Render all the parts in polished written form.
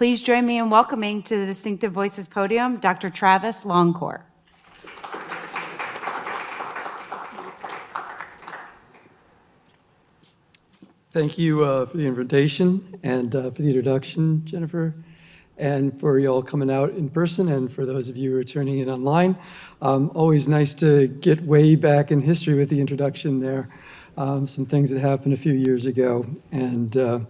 Please join me in welcoming to the Distinctive Voices podium, Dr. Travis Longcore. Thank you for the invitation and for the introduction, Jennifer, and for you all coming out in person, and for those of you who are tuning in online. Always nice to get way back in history with the introduction there. Some things that happened a few years ago, and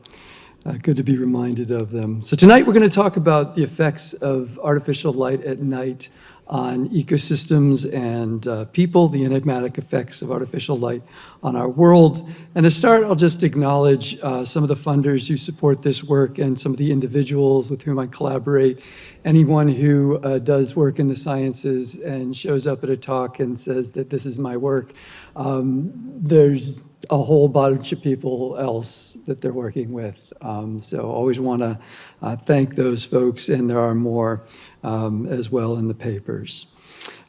good to be reminded of them. So tonight we're going to talk about the effects of artificial light at night on ecosystems and people, the enigmatic effects of artificial light on our world. And to start, I'll just acknowledge some of the funders who support this work and some of the individuals with whom I collaborate. Anyone who does work in the sciences and shows up at a talk and says that this is my work, there's a whole bunch of people else that they're working with. So always want to thank those folks, and there are more as well in the papers.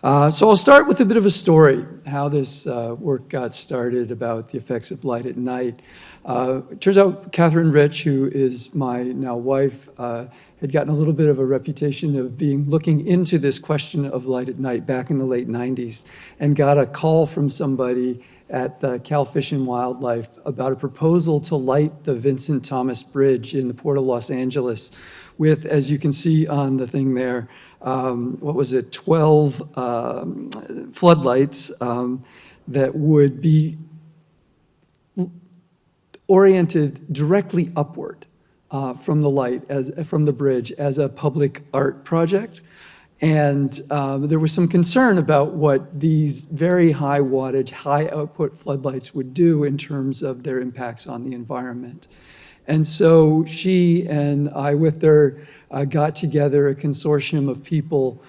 So I'll start with a bit of a story, how this work got started about the effects of light at night. It turns out Catherine Rich, who is my now wife, had gotten a little bit of a reputation of looking into this question of light at night back in the late 90s, and got a call from somebody at the Cal Fish and Wildlife about a proposal to light the Vincent Thomas Bridge in the Port of Los Angeles with, as you can see on the thing there, 12 floodlights that would be oriented directly upward from the light, from the bridge, as a public art project. And there was some concern about what these very high wattage, high output floodlights would do in terms of their impacts on the environment. And so she and I, with her, got together a consortium of people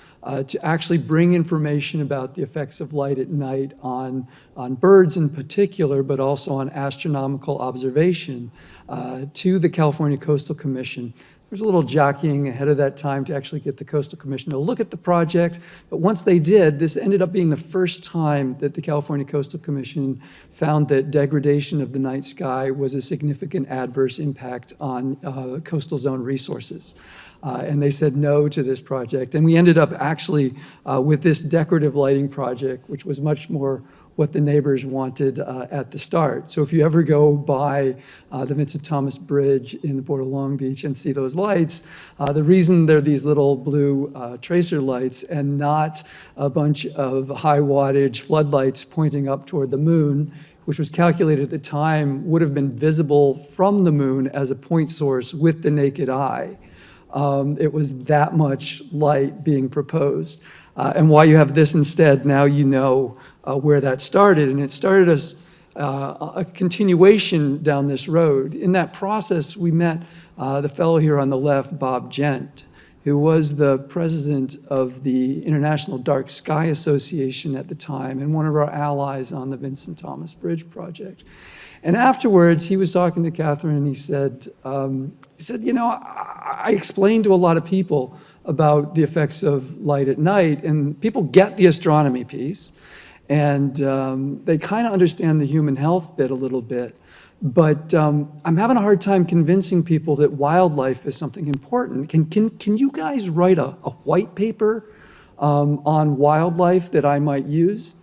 to actually bring information about the effects of light at night on birds in particular, but also on astronomical observation to the California Coastal Commission. There was a little jockeying ahead of that time to actually get the Coastal Commission to look at the project, but once they did, this ended up being the first time that the California Coastal Commission found that degradation of the night sky was a significant adverse impact on coastal zone resources. And they said no to this project. And we ended up actually with this decorative lighting project, which was much more what the neighbors wanted at the start. So if you ever go by the Vincent Thomas Bridge in the Port of Long Beach and see those lights, the reason they're these little blue tracer lights and not a bunch of high wattage floodlights pointing up toward the moon, which was calculated at the time would have been visible from the moon as a point source with the naked eye. It was that much light being proposed. And why you have this instead, now you know where that started. And it started as a continuation down this road. In that process, we met the fellow here on the left, Bob Gent, who was the president of the International Dark Sky Association at the time and one of our allies on the Vincent Thomas Bridge project. And afterwards, he was talking to Catherine, and he said, you know, I explained to a lot of people about the effects of light at night, and people get the astronomy piece, and they kind of understand the human health bit a little bit, but I'm having a hard time convincing people that wildlife is something important. Can you guys write a white paper on wildlife that I might use?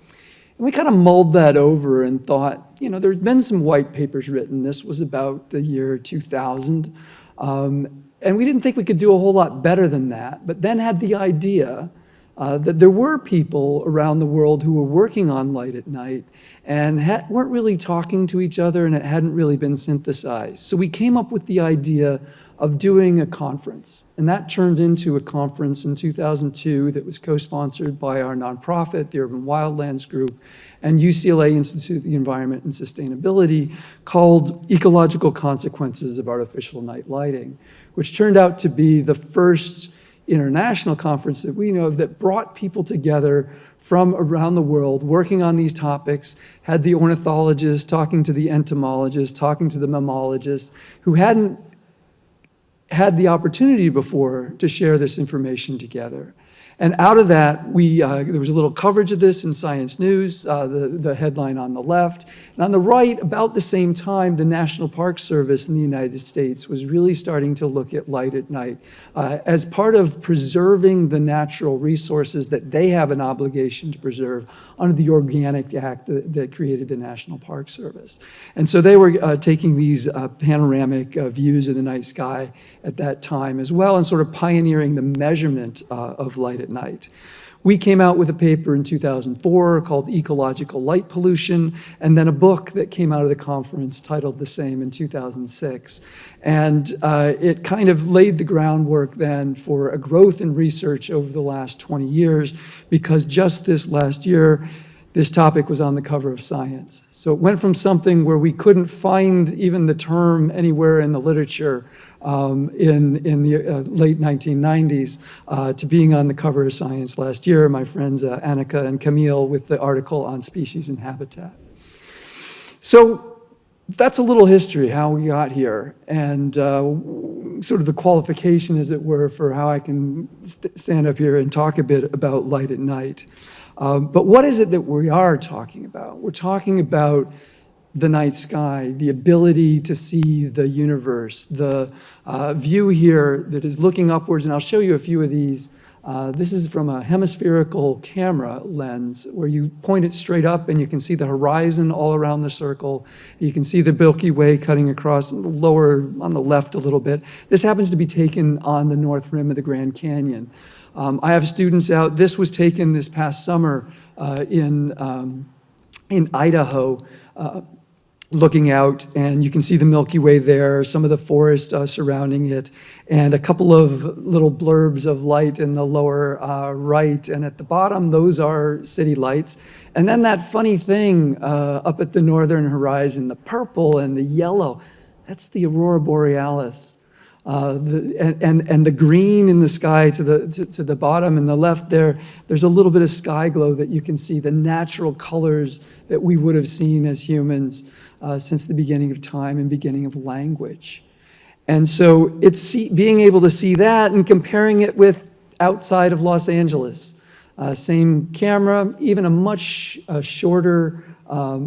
And we kind of mulled that over and thought, you know, there's been some white papers written. This was about the year 2000. And we didn't think we could do a whole lot better than that, but then had the idea that there were people around the world who were working on light at night and weren't really talking to each other, and it hadn't really been synthesized. So we came up with the idea of doing a conference, and that turned into a conference in 2002 that was co-sponsored by our nonprofit, the Urban Wildlands Group, and UCLA Institute of the Environment and Sustainability, called Ecological Consequences of Artificial Night Lighting, which turned out to be the first international conference that we know of that brought people together from around the world working on these topics, had the ornithologists talking to the entomologists, talking to the mammalogists, who hadn't had the opportunity before to share this information together. And out of that, there was a little coverage of this in Science News, the headline on the left. And on the right, about the same time, the National Park Service in the United States was really starting to look at light at night as part of preserving the natural resources that they have an obligation to preserve under the Organic Act that created the National Park Service. And so they were taking these panoramic views of the night sky at that time as well, and sort of pioneering the measurement of light at night. We came out with a paper in 2004 called Ecological Light Pollution, and then a book that came out of the conference titled the same in 2006. And it kind of laid the groundwork then for a growth in research over the last 20 years, because just this last year, this topic was on the cover of Science. So it went from something where we couldn't find even the term anywhere in the literature in the late 1990s to being on the cover of Science last year. My friends Annika and Camille with the article on species and habitat. So that's a little history, how we got here, and sort of the qualification, as it were, for how I can stand up here and talk a bit about light at night. But what is it that we are talking about? We're talking about the night sky, the ability to see the universe, the view here that is looking upwards, and I'll show you a few of these. This is from a hemispherical camera lens where you point it straight up and you can see the horizon all around the circle. You can see the Milky Way cutting across lower on the left a little bit. This happens to be taken on the north rim of the Grand Canyon. I have students out. This was taken this past summer in Idaho, looking out, and you can see the Milky Way there, some of the forest surrounding it, and a couple of little blurbs of light in the lower right, and at the bottom, those are city lights. And then that funny thing up at the northern horizon, the purple and the yellow, that's the aurora borealis. And the green in the sky to the bottom and the left there's a little bit of sky glow that you can see, the natural colors that we would have seen as humans since the beginning of time and beginning of language. And so it's being able to see that and comparing it with outside of Los Angeles. Same camera, even a much shorter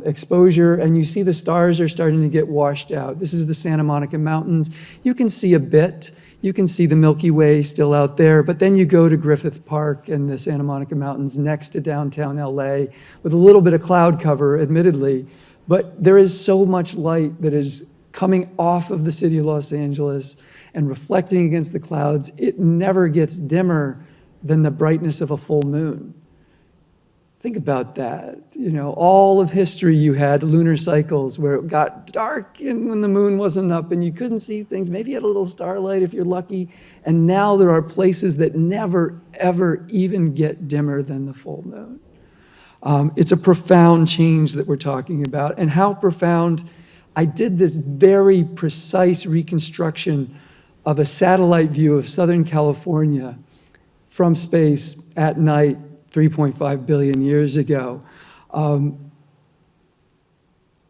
exposure, and you see the stars are starting to get washed out. This is the Santa Monica Mountains. You can see a bit. You can see the Milky Way still out there, but then you go to Griffith Park and the Santa Monica Mountains next to downtown LA with a little bit of cloud cover, admittedly, but there is so much light that is coming off of the city of Los Angeles and reflecting against the clouds. It never gets dimmer than the brightness of a full moon. Think about that. You know, all of history you had lunar cycles where it got dark and when the moon wasn't up and you couldn't see things. Maybe you had a little starlight if you're lucky. And now there are places that never, ever even get dimmer than the full moon. It's a profound change that we're talking about. And how profound, I did this very precise reconstruction of a satellite view of Southern California from space at night 3.5 billion years ago.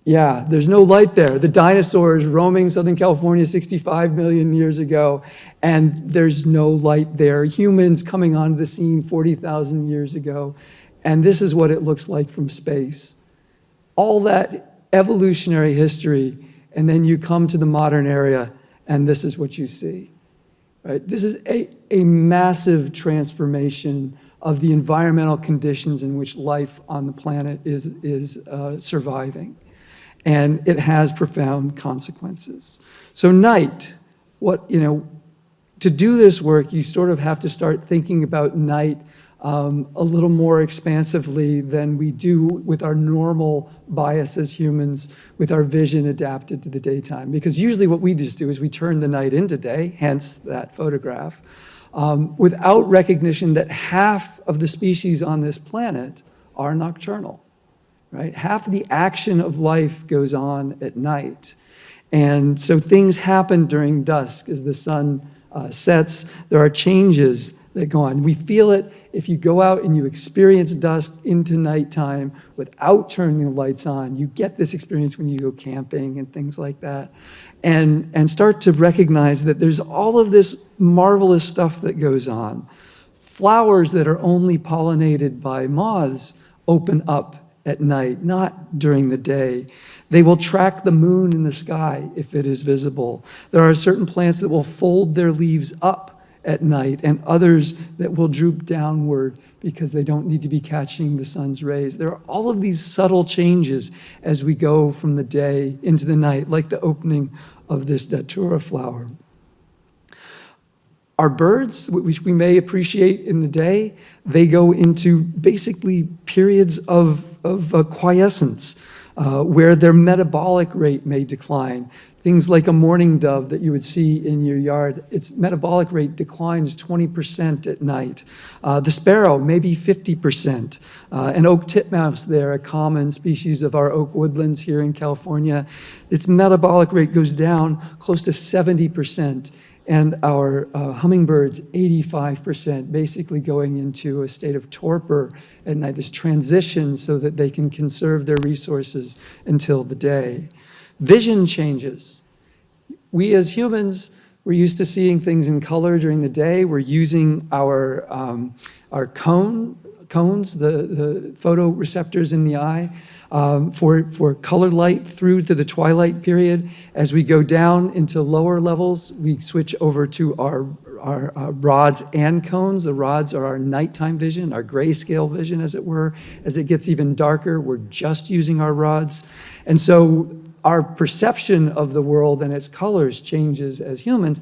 Yeah, there's no light there. The dinosaurs roaming Southern California 65 million years ago, and there's no light there. Humans coming onto the scene 40,000 years ago, and this is what it looks like from space. All that evolutionary history, and then you come to the modern era, and this is what you see. Right? This is a massive transformation of the environmental conditions in which life on the planet is surviving. And it has profound consequences. So night, to do this work, you sort of have to start thinking about night a little more expansively than we do with our normal bias as humans, with our vision adapted to the daytime. Because usually what we just do is we turn the night into day, hence that photograph, without recognition that half of the species on this planet are nocturnal, right? Half of the action of life goes on at night. And so things happen during dusk as the sun sets. There are changes that go on. We feel it if you go out and you experience dusk into nighttime without turning the lights on. You get this experience when you go camping and things like that. And start to recognize that there's all of this marvelous stuff that goes on. Flowers that are only pollinated by moths open up at night, not during the day. They will track the moon in the sky if it is visible. There are certain plants that will fold their leaves up at night, and others that will droop downward because they don't need to be catching the sun's rays. There are all of these subtle changes as we go from the day into the night, like the opening of this datura flower. Our birds, which we may appreciate in the day, they go into basically periods of quiescence, where their metabolic rate may decline. Things like a mourning dove that you would see in your yard, its metabolic rate declines 20% at night. The sparrow, maybe 50%. An oak titmouse there, a common species of our oak woodlands here in California, its metabolic rate goes down close to 70%. And our hummingbirds, 85%, basically going into a state of torpor at night, this transition so that they can conserve their resources until the day. Vision changes. We as humans, we're used to seeing things in color during the day. We're using our cones, the photoreceptors in the eye, for color light through to the twilight period. As we go down into lower levels, we switch over to our rods and cones. The rods are our nighttime vision, our grayscale vision, as it were. As it gets even darker, we're just using our rods. And so our perception of the world and its colors changes as humans.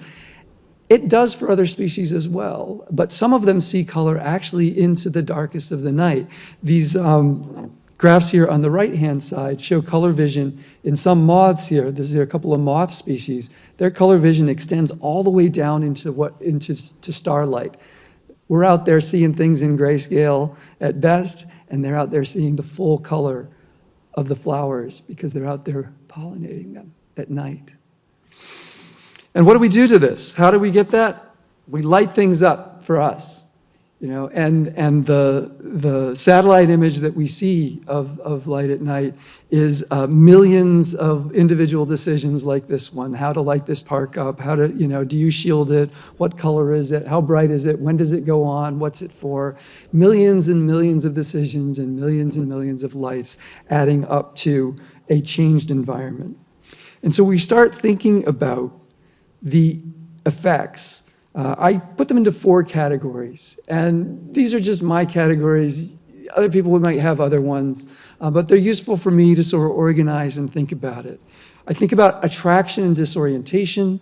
It does for other species as well, but some of them see color actually into the darkest of the night. These graphs here on the right-hand side show color vision in some moths here. This is a couple of moth species. Their color vision extends all the way down into starlight. We're out there seeing things in grayscale at best, and they're out there seeing the full color of the flowers because they're out there pollinating them at night. And what do we do to this? How do we get that? We light things up for us, you know, and the satellite image that we see of light at night is millions of individual decisions like this one. How to light this park up, how to, you know, do you shield it? What color is it? How bright is it? When does it go on? What's it for? Millions and millions of decisions and millions of lights adding up to a changed environment. And so we start thinking about the effects. I put them into 4 categories, and these are just my categories. Other people might have other ones, but they're useful for me to sort of organize and think about it. I think about attraction and disorientation.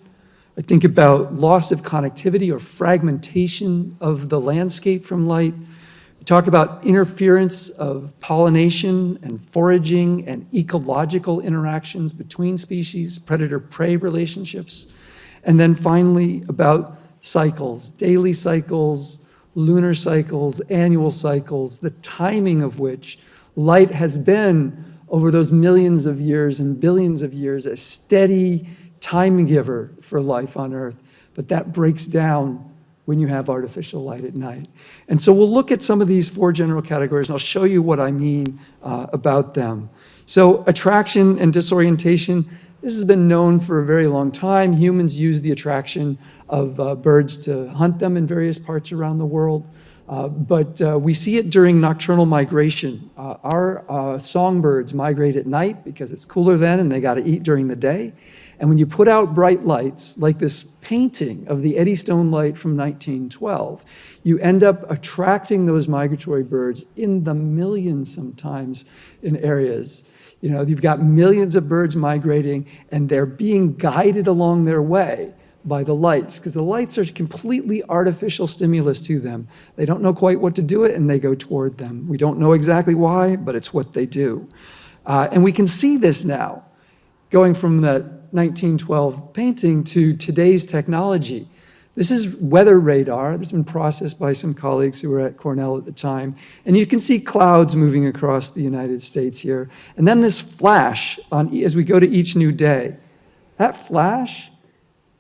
I think about loss of connectivity or fragmentation of the landscape from light. We talk about interference of pollination and foraging and ecological interactions between species, predator-prey relationships. And then finally, about cycles, daily cycles, lunar cycles, annual cycles, the timing of which light has been, over those millions of years and billions of years, a steady time giver for life on Earth. But that breaks down when you have artificial light at night. And so we'll look at some of these 4 general categories, and I'll show you what I mean about them. So attraction and disorientation. This has been known for a very long time. Humans use the attraction of birds to hunt them in various parts around the world. But we see it during nocturnal migration. Our songbirds migrate at night because it's cooler then and they got to eat during the day. And when you put out bright lights, like this painting of the Eddystone light from 1912, you end up attracting those migratory birds in the millions sometimes in areas. You know, you've got millions of birds migrating, and they're being guided along their way by the lights, because the lights are completely artificial stimulus to them. They don't know quite what to do it, and they go toward them. We don't know exactly why, but it's what they do. And we can see this now, going from that 1912 painting to today's technology. This is weather radar. This has been processed by some colleagues who were at Cornell at the time. And you can see clouds moving across the United States here. And then this flash as we go to each new day. That flash,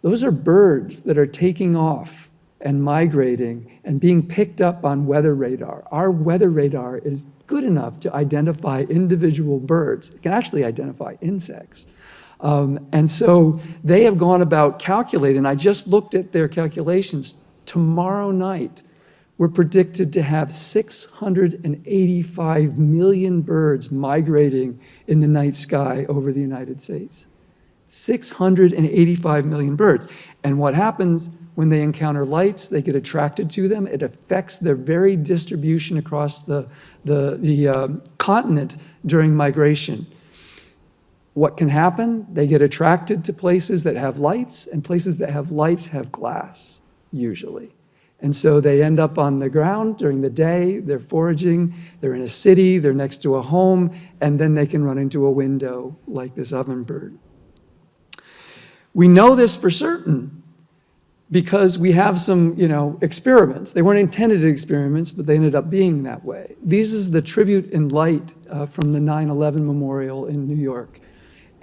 those are birds that are taking off and migrating and being picked up on weather radar. Our weather radar is good enough to identify individual birds. It can actually identify insects. And so they have gone about calculating, I just looked at their calculations, tomorrow night we're predicted to have 685 million birds migrating in the night sky over the United States. 685 million birds. And what happens when they encounter lights, they get attracted to them. It affects their very distribution across the continent during migration. What can happen? They get attracted to places that have lights, and places that have lights have glass, usually. And so they end up on the ground during the day, they're foraging, they're in a city, they're next to a home, and then they can run into a window like this ovenbird. We know this for certain because we have some, experiments. They weren't intended experiments, but they ended up being that way. This is the tribute in light from the 9/11 memorial in New York.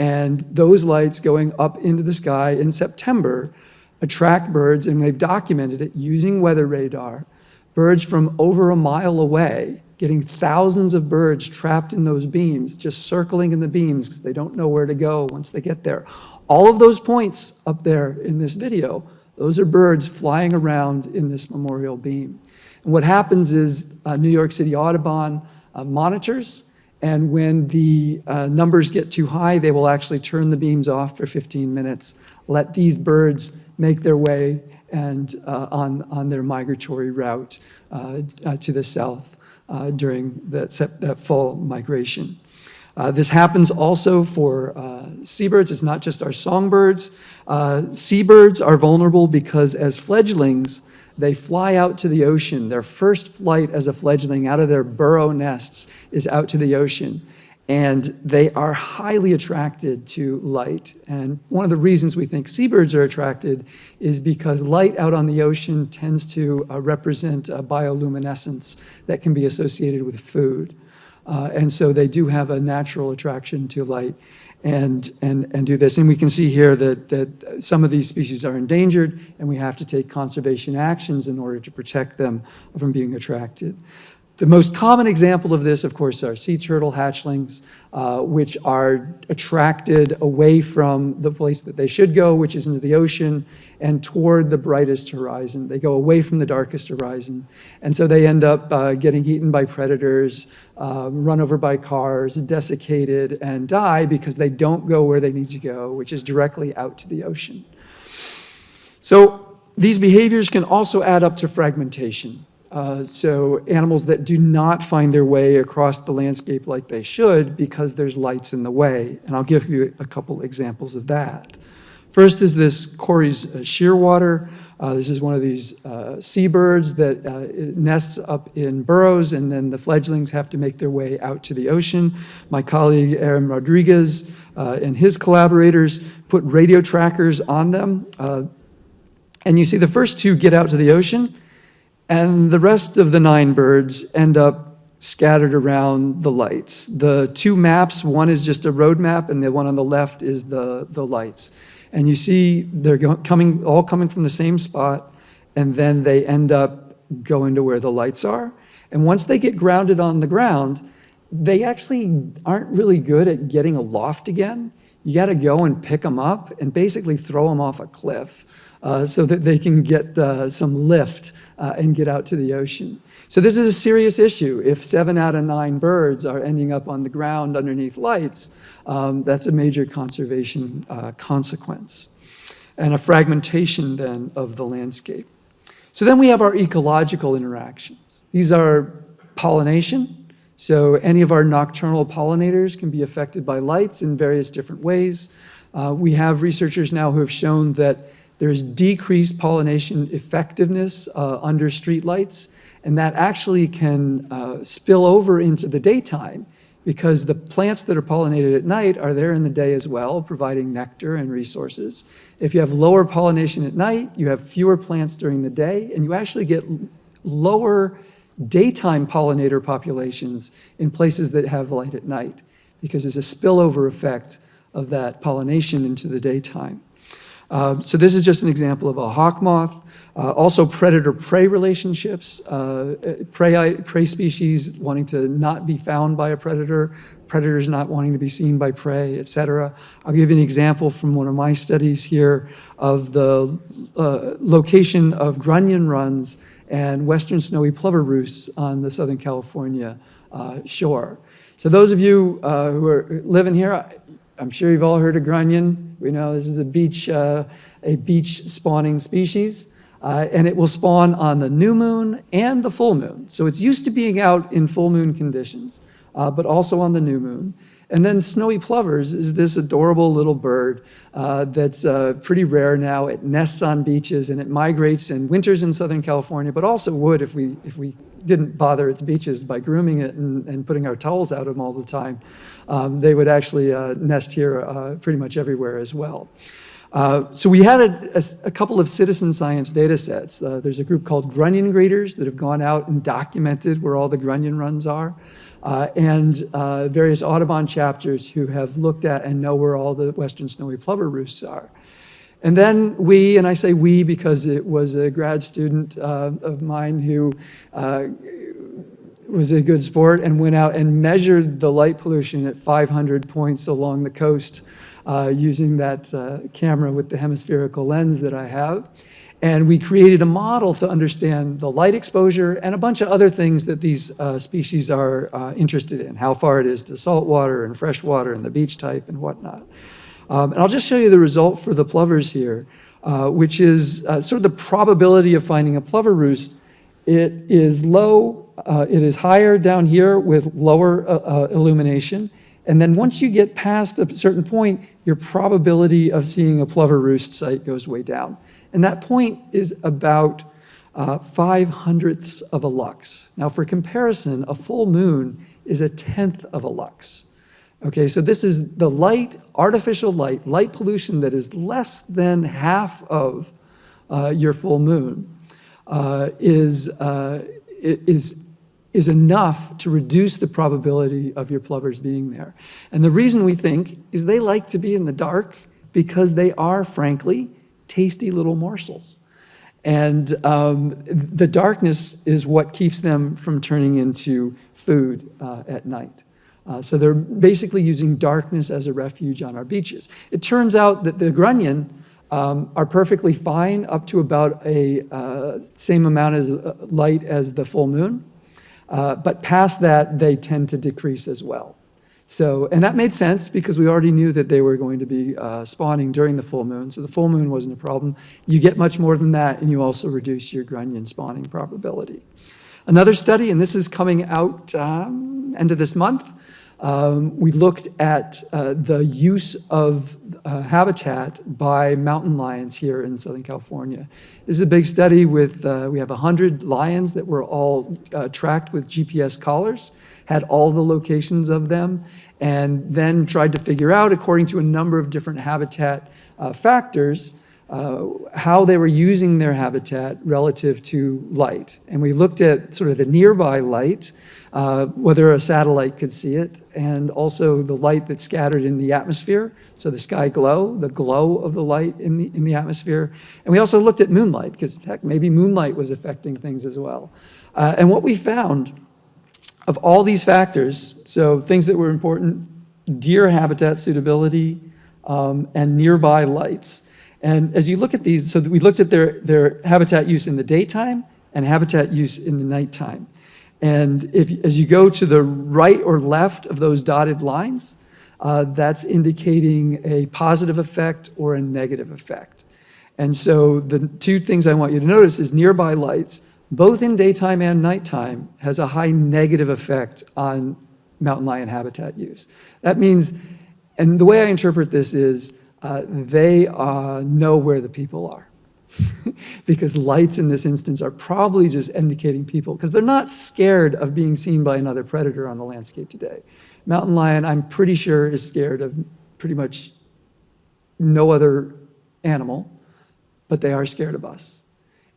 And those lights going up into the sky in September attract birds, and they've documented it using weather radar. Birds from over a mile away, getting thousands of birds trapped in those beams, just circling in the beams because they don't know where to go once they get there. All of those points up there in this video, those are birds flying around in this memorial beam. And what happens is New York City Audubon monitors, and when the numbers get too high, they will actually turn the beams off for 15 minutes, let these birds make their way and on their migratory route to the south during that fall migration. This happens also for seabirds. It's not just our songbirds. Seabirds are vulnerable because as fledglings, they fly out to the ocean. Their first flight as a fledgling out of their burrow nests is out to the ocean. And they are highly attracted to light. And one of the reasons we think seabirds are attracted is because light out on the ocean tends to represent bioluminescence that can be associated with food. And so they do have a natural attraction to light and do this. And we can see here that some of these species are endangered, and we have to take conservation actions in order to protect them from being attracted. The most common example of this, of course, are sea turtle hatchlings, which are attracted away from the place that they should go, which is into the ocean, and toward the brightest horizon. They go away from the darkest horizon. And so they end up getting eaten by predators, run over by cars, desiccated, and die because they don't go where they need to go, which is directly out to the ocean. So these behaviors can also add up to fragmentation. So animals that do not find their way across the landscape like they should because there's lights in the way. And I'll give you a couple examples of that. First is this Corey's shearwater. This is one of these seabirds that nests up in burrows, and then the fledglings have to make their way out to the ocean. My colleague Aaron Rodriguez and his collaborators put radio trackers on them. And you see the first two get out to the ocean, and the rest of the 9 birds end up scattered around the lights. The 2 maps, one is just a road map, and the one on the left is the lights. And you see they're all coming from the same spot, and then they end up going to where the lights are. And once they get grounded on the ground, they actually aren't really good at getting aloft again. You got to go and pick them up and basically throw them off a cliff. So that they can get some lift and get out to the ocean. So this is a serious issue. If 7 out of 9 birds are ending up on the ground underneath lights, that's a major conservation consequence and a fragmentation then of the landscape. So then we have our ecological interactions. These are pollination. So any of our nocturnal pollinators can be affected by lights in various different ways. We have researchers now who have shown that there's decreased pollination effectiveness under streetlights, and that actually can spill over into the daytime because the plants that are pollinated at night are there in the day as well, providing nectar and resources. If you have lower pollination at night, you have fewer plants during the day, and you actually get lower daytime pollinator populations in places that have light at night because there's a spillover effect of that pollination into the daytime. So this is just an example of a hawk moth. Also predator-prey relationships, prey species wanting to not be found by a predator, predators not wanting to be seen by prey, et cetera. I'll give you an example from one of my studies here of the location of grunion runs and western snowy plover roosts on the Southern California shore. So those of you who are living here, I'm sure you've all heard of grunion. We know this is a beach spawning species, and it will spawn on the new moon and the full moon. So it's used to being out in full moon conditions, but also on the new moon. And then snowy plovers is this adorable little bird that's pretty rare now. It nests on beaches and it migrates in winters in Southern California, but also would if we didn't bother its beaches by grooming it and putting our towels out of them all the time. They would actually nest here pretty much everywhere as well. So we had a couple of citizen science data sets. There's a group called grunion graders that have gone out and documented where all the grunion runs are. And various Audubon chapters who have looked at and know where all the western snowy plover roosts are. And then we, and I say we because it was a grad student of mine who was a good sport and went out and measured the light pollution at 500 points along the coast using that camera with the hemispherical lens that I have. And we created a model to understand the light exposure and a bunch of other things that these species are interested in, how far it is to salt water and fresh water and the beach type and whatnot. And I'll just show you the result for the plovers here, which is sort of the probability of finding a plover roost. It is low, it is higher down here with lower illumination. And then once you get past a certain point, your probability of seeing a plover roost site goes way down. And that point is about 5/100ths of a lux. Now for comparison, a full moon is 1/10 of a lux. Okay, so this is the light, artificial light pollution that is less than half of your full moon is enough to reduce the probability of your plovers being there. And the reason we think is they like to be in the dark because they are, frankly, tasty little morsels. And the darkness is what keeps them from turning into food at night. So they're basically using darkness as a refuge on our beaches. It turns out that the grunion are perfectly fine up to about a same amount as light as the full moon. But past that, they tend to decrease as well. So, and that made sense because we already knew that they were going to be spawning during the full moon. So the full moon wasn't a problem. You get much more than that, and you also reduce your grunion spawning probability. Another study, and this is coming out end of this month, we looked at the use of habitat by mountain lions here in Southern California. This is a big study with, we have 100 lions that were all tracked with GPS collars, had all the locations of them, and then tried to figure out, according to a number of different habitat factors, how they were using their habitat relative to light. And we looked at sort of the nearby light, whether a satellite could see it, and also the light that's scattered in the atmosphere, so the sky glow, the glow of the light in the atmosphere. And we also looked at moonlight, because heck, maybe moonlight was affecting things as well. And what we found, of all these factors, so things that were important, deer habitat suitability and nearby lights. And as you look at these, so we looked at their habitat use in the daytime and habitat use in the nighttime. And as you go to the right or left of those dotted lines, that's indicating a positive effect or a negative effect. And so the two things I want you to notice is nearby lights, both in daytime and nighttime, has a high negative effect on mountain lion habitat use. That means, and the way I interpret this is, they know where the people are. Because lights in this instance are probably just indicating people, because they're not scared of being seen by another predator on the landscape today. Mountain lion, I'm pretty sure, is scared of pretty much no other animal, but they are scared of us.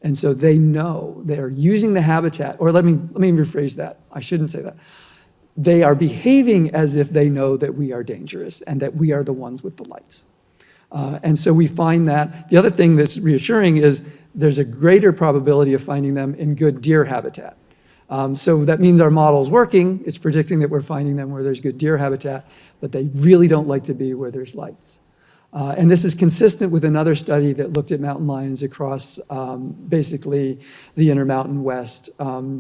And so they know they are using the habitat, or let me rephrase that. I shouldn't say that. They are behaving as if they know that we are dangerous and that we are the ones with the lights. And so we find that. The other thing that's reassuring is there's a greater probability of finding them in good deer habitat. So that means our model's working. It's predicting that we're finding them where there's good deer habitat, but they really don't like to be where there's lights. And this is consistent with another study that looked at mountain lions across basically the Intermountain West,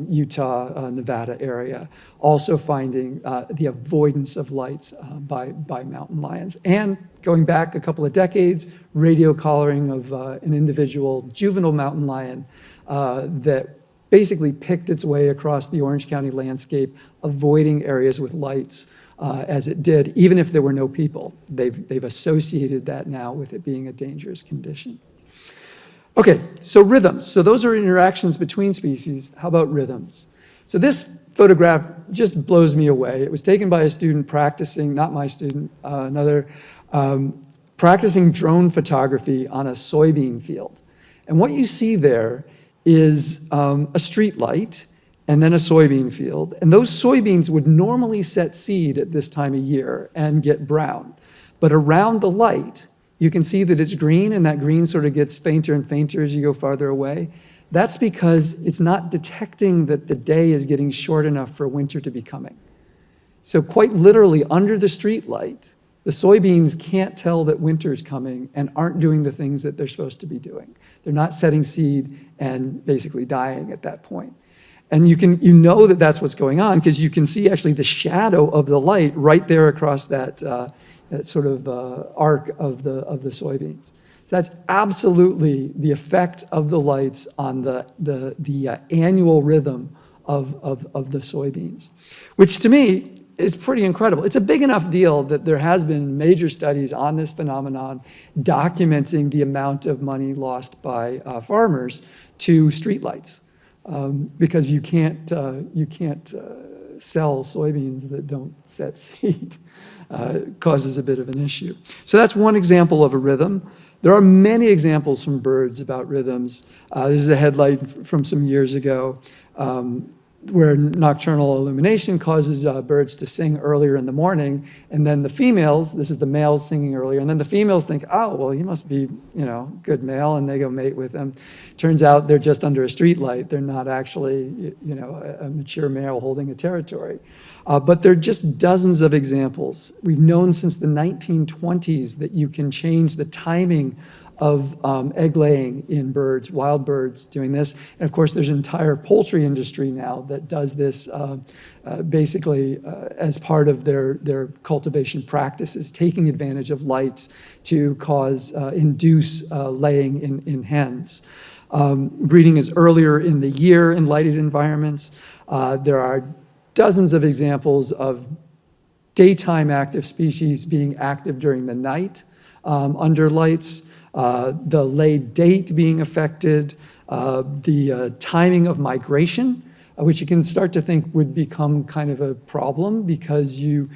Utah, Nevada area, also finding the avoidance of lights by mountain lions. And going back a couple of decades, radio collaring of an individual juvenile mountain lion that basically picked its way across the Orange County landscape, avoiding areas with lights as it did, even if there were no people. They've associated that now with it being a dangerous condition. Okay, so rhythms. So those are interactions between species. How about rhythms? So this photograph just blows me away. It was taken by a student practicing, not my student, another, practicing drone photography on a soybean field. And what you see there is a street light and then a soybean field. And those soybeans would normally set seed at this time of year and get brown. But around the light, you can see that it's green, and that green sort of gets fainter and fainter as you go farther away. That's because it's not detecting that the day is getting short enough for winter to be coming. So quite literally, under the street light, the soybeans can't tell that winter's coming and aren't doing the things that they're supposed to be doing. They're not setting seed and basically dying at that point. And you know that that's what's going on because you can see actually the shadow of the light right there across that, that sort of arc of the soybeans. So that's absolutely the effect of the lights on the annual rhythm of the soybeans, which to me is pretty incredible. It's a big enough deal that there has been major studies on this phenomenon documenting the amount of money lost by farmers to streetlights. Because you can't sell soybeans that don't set seed. It causes a bit of an issue. So that's one example of a rhythm. There are many examples from birds about rhythms. This is a headline from some years ago where nocturnal illumination causes birds to sing earlier in the morning, and then the females, this is the males singing earlier, and then the females think, oh, well, he must be, good male, and they go mate with him. Turns out they're just under a street light. They're not actually, a mature male holding a territory. But there are just dozens of examples. We've known since the 1920s that you can change the timing of egg laying in birds, wild birds doing this. And of course, there's an entire poultry industry now that does this basically as part of their cultivation practices, taking advantage of lights to induce laying in hens. Breeding is earlier in the year in lighted environments. There are dozens of examples of daytime active species being active during the night under lights. The laid date being affected, the timing of migration, which you can start to think would become kind of a problem because you,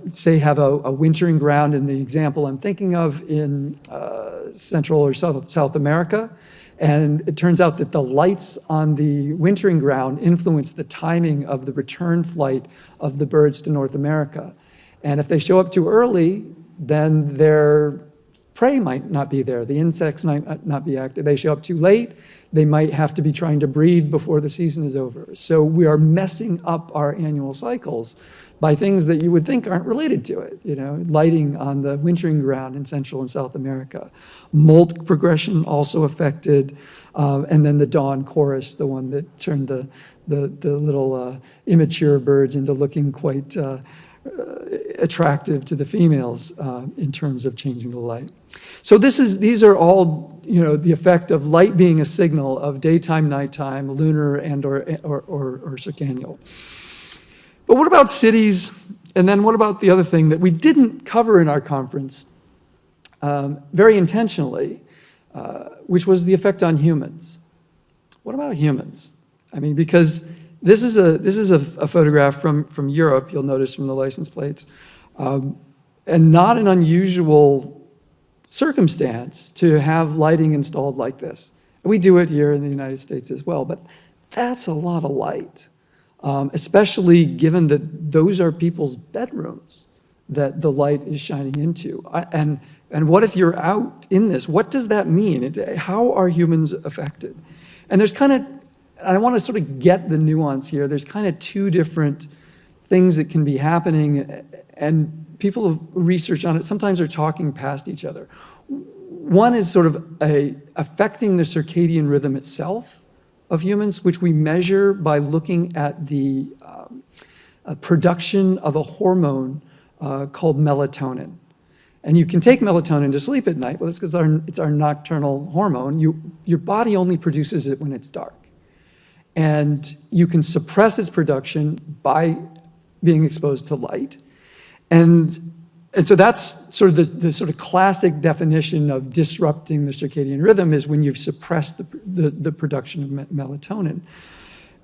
say, have a wintering ground in the example I'm thinking of in Central or South America, and it turns out that the lights on the wintering ground influence the timing of the return flight of the birds to North America. And if they show up too early, then their prey might not be there. The insects might not be active. They show up too late. They might have to be trying to breed before the season is over. So we are messing up our annual cycles by things that you would think aren't related to it. Lighting on the wintering ground in Central and South America. Molt progression also affected. And then the dawn chorus, the one that turned the little immature birds into looking quite attractive to the females in terms of changing the light. So these are all, the effect of light being a signal of daytime, nighttime, lunar, and or circannual. But what about cities? And then what about the other thing that we didn't cover in our conference very intentionally, which was the effect on humans? What about humans? I mean, because this is a photograph from Europe, you'll notice from the license plates, and not an unusual circumstance to have lighting installed like this. We do it here in the United States as well, but that's a lot of light, especially given that those are people's bedrooms that the light is shining into. And what if you're out in this? What does that mean? How are humans affected? And there's I want to sort of get the nuance here. There's kind of two different things that can be happening, and people who research on it sometimes are talking past each other. One is sort of affecting the circadian rhythm itself of humans, which we measure by looking at the production of a hormone called melatonin. And you can take melatonin to sleep at night. Well, it's because it's our nocturnal hormone. Your body only produces it when it's dark. And you can suppress its production by being exposed to light. And so that's sort of the sort of classic definition of disrupting the circadian rhythm, is when you've suppressed the production of melatonin.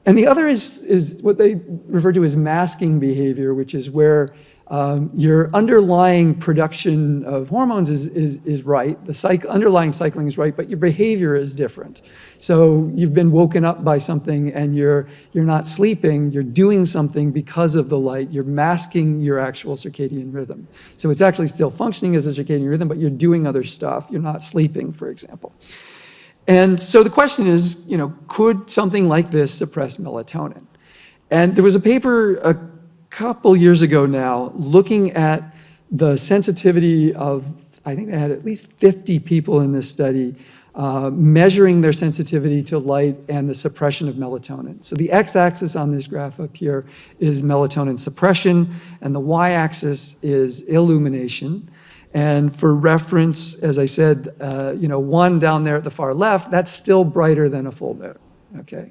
And the other is what they refer to as masking behavior, which is where your underlying production of hormones is right, the underlying cycling is right, but your behavior is different. So you've been woken up by something and you're not sleeping, you're doing something because of the light, you're masking your actual circadian rhythm. So it's actually still functioning as a circadian rhythm, but you're doing other stuff, you're not sleeping, for example. And so the question is, could something like this suppress melatonin? And there was a paper a couple years ago now looking at the sensitivity of, I think they had at least 50 people in this study, measuring their sensitivity to light and the suppression of melatonin. So the x-axis on this graph up here is melatonin suppression, and the y-axis is illumination. And for reference, as I said, one down there at the far left, that's still brighter than a full moon, okay?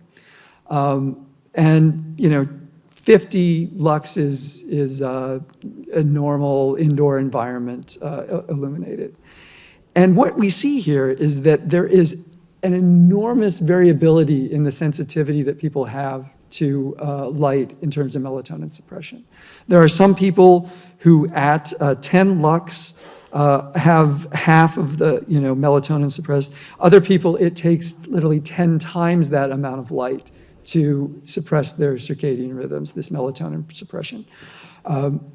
50 lux is a normal indoor environment illuminated. And what we see here is that there is an enormous variability in the sensitivity that people have to light in terms of melatonin suppression. There are some people who at 10 lux have half of the melatonin suppressed. Other people, it takes literally 10 times that amount of light to suppress their circadian rhythms, this melatonin suppression.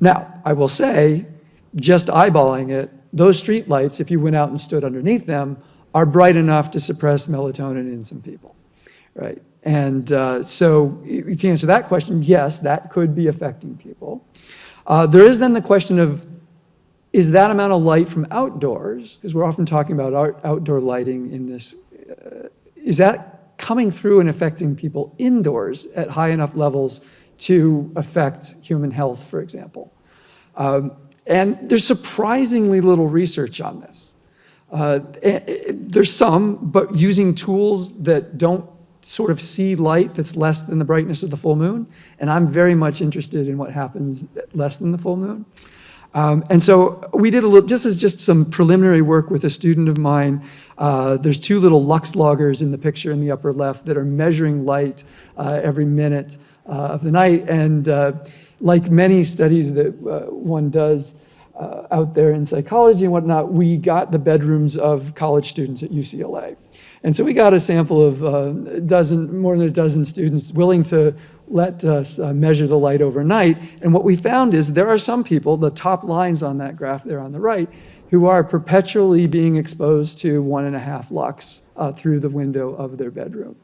Now, I will say, just eyeballing it, those street lights, if you went out and stood underneath them, are bright enough to suppress melatonin in some people, right? And so to answer that question, yes, that could be affecting people. There is then the question of, is that amount of light from outdoors, because we're often talking about outdoor lighting in this, is that coming through and affecting people indoors at high enough levels to affect human health, for example? And there's surprisingly little research on this. There's some, but using tools that don't sort of see light that's less than the brightness of the full moon. And I'm very much interested in what happens less than the full moon. And so we did this is just some preliminary work with a student of mine. There's two little lux loggers in the picture in the upper left that are measuring light every minute of the night. And like many studies that one does out there in psychology and whatnot, we got the bedrooms of college students at UCLA. And so we got a sample of more than a dozen students willing to let us measure the light overnight. And what we found is there are some people, the top lines on that graph there on the right, who are perpetually being exposed to 1.5 lux through the window of their bedroom.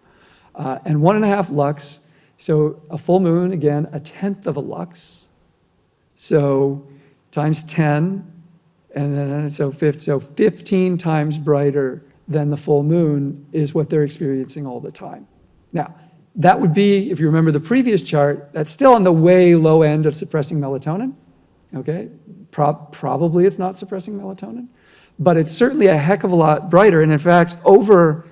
And 1.5 lux, so a full moon, again, 1/10 of a lux. So times 10, and then so 15 times brighter than the full moon is what they're experiencing all the time. Now, that would be, if you remember the previous chart, that's still on the way low end of suppressing melatonin, okay? Probably it's not suppressing melatonin, but it's certainly a heck of a lot brighter. And in fact, over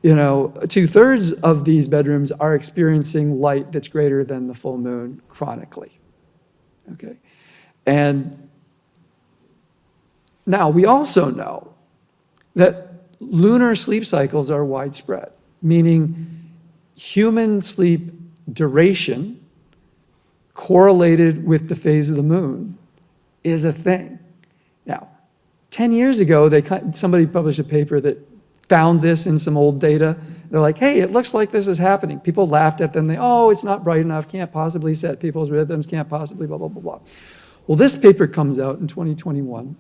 2/3 of these bedrooms are experiencing light that's greater than the full moon chronically, okay? And now we also know that lunar sleep cycles are widespread, meaning human sleep duration correlated with the phase of the moon is a thing. Now, 10 years ago, somebody published a paper that found this in some old data. They're like, hey, it looks like this is happening. People laughed at them. It's not bright enough, can't possibly set people's rhythms, can't possibly blah, blah, blah, blah. Well, this paper comes out in 2021.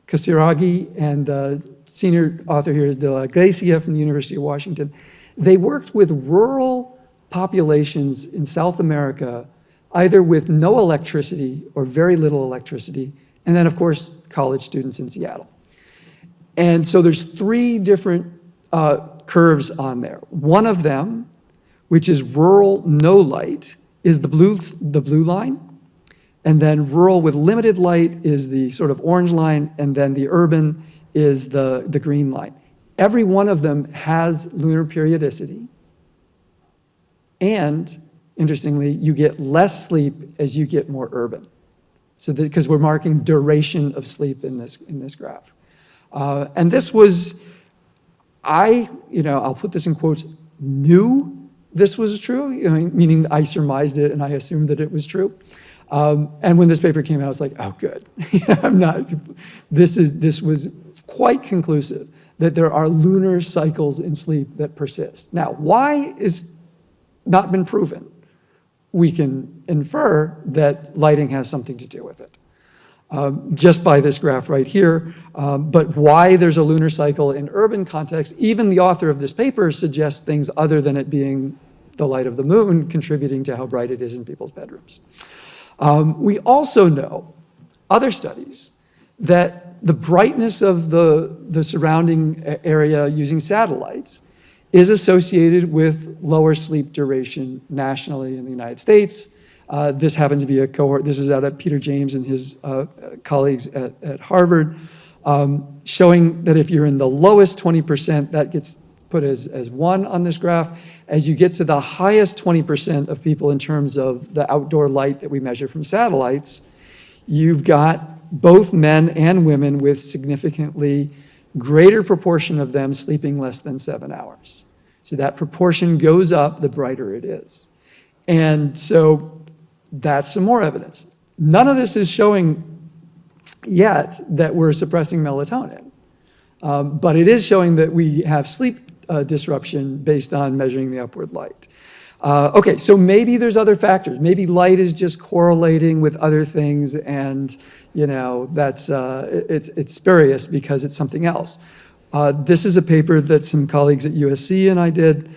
Kasiragi and senior author here is De La Gracia from the University of Washington. They worked with rural populations in South America, either with no electricity or very little electricity, and then, of course, college students in Seattle. And so there's 3 different curves on there. One of them, which is rural no light, is the blue line. And then rural with limited light is the sort of orange line, and then the urban is the green line. Every one of them has lunar periodicity. And interestingly, you get less sleep as you get more urban. So because we're marking duration of sleep in this graph. And this was, I'll put this in quotes, knew this was true, meaning I surmised it and I assumed that it was true. And when this paper came out, I was like, oh, good. This was quite conclusive that there are lunar cycles in sleep that persist. Now, why is not been proven? We can infer that lighting has something to do with it. Just by this graph right here, but why there's a lunar cycle in urban context, even the author of this paper suggests things other than it being the light of the moon contributing to how bright it is in people's bedrooms. We also know, other studies, that the brightness of the surrounding area using satellites is associated with lower sleep duration nationally in the United States. This happened to be a cohort, this is out of Peter James and his colleagues at Harvard, showing that if you're in the lowest 20%, that gets put as 1 on this graph. As you get to the highest 20% of people in terms of the outdoor light that we measure from satellites, you've got both men and women with significantly greater proportion of them sleeping less than 7 hours. So that proportion goes up the brighter it is. And so that's some more evidence. None of this is showing yet that we're suppressing melatonin, but it is showing that we have sleep disruption based on measuring the upward light. Okay, so maybe there's other factors. Maybe light is just correlating with other things, and that's it's spurious because it's something else. This is a paper that some colleagues at USC and I did.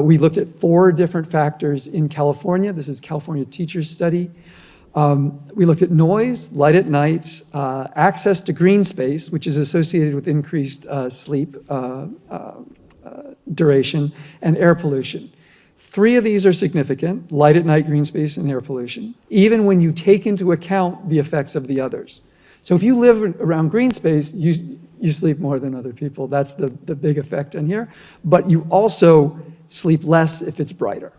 We looked at 4 different factors in California. This is California Teachers Study. We looked at noise, light at night, access to green space, which is associated with increased sleep duration, and air pollution. 3 of these are significant: light at night, green space, and air pollution, even when you take into account the effects of the others. So if you live around green space, you sleep more than other people. That's the big effect in here. But you also sleep less if it's brighter.